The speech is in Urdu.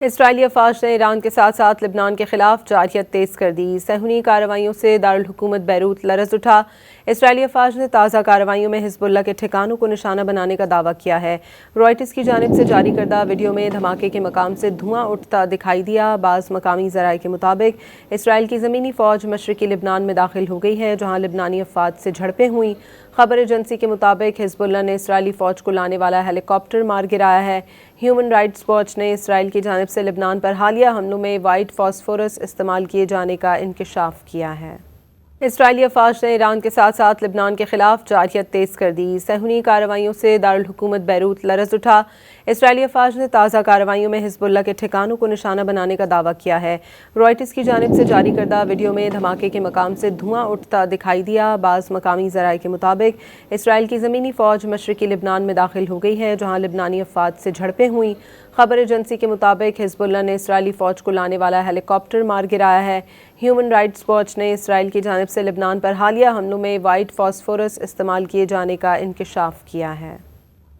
اسرائیلی افواج نے ایران کے ساتھ ساتھ لبنان کے خلاف جارحیت تیز کر دی۔ صہیونی کارروائیوں سے دارالحکومت بیروت لرز اٹھا۔ اسرائیلی افواج نے تازہ کارروائیوں میں حزب اللہ کے ٹھکانوں کو نشانہ بنانے کا دعویٰ کیا ہے۔ رائٹرز کی جانب سے جاری کردہ ویڈیو میں دھماکے کے مقام سے دھواں اٹھتا دکھائی دیا۔ بعض مقامی ذرائع کے مطابق اسرائیل کی زمینی فوج مشرقی لبنان میں داخل ہو گئی ہے، جہاں لبنانی افواج سے جھڑپیں ہوئیں۔ خبر ایجنسی کے مطابق حزب اللہ نے اسرائیلی فوج کو لانے والا ہیلی کاپٹر مار گرایا ہے۔ ہیومن رائٹس واچ نے اسرائیل کی جانب سے لبنان پر حالیہ حملوں میں وائٹ فاسفورس استعمال کیے جانے کا انکشاف کیا ہے۔ اسرائیلی افواج نے ایران کے ساتھ ساتھ لبنان کے خلاف جارحیت تیز کر دی۔ صہیونی کارروائیوں سے دارالحکومت بیروت لرز اٹھا۔ اسرائیلی افواج نے تازہ کارروائیوں میں حزب اللہ کے ٹھکانوں کو نشانہ بنانے کا دعویٰ کیا ہے۔ رائٹرز کی جانب سے جاری کردہ ویڈیو میں دھماکے کے مقام سے دھواں اٹھتا دکھائی دیا۔ بعض مقامی ذرائع کے مطابق اسرائیل کی زمینی فوج مشرقی لبنان میں داخل ہو گئی ہے، جہاں لبنانی افواج سے جھڑپیں ہوئیں۔ خبر ایجنسی کے مطابق حزب اللہ نے اسرائیلی فوج کو لانے والا ہیلی کاپٹر مار گرایا ہے۔ ہیومن رائٹس واچ نے اسرائیل کی جانب سے لبنان پر حالیہ حملوں میں وائٹ فاسفورس استعمال کیے جانے کا انکشاف کیا ہے۔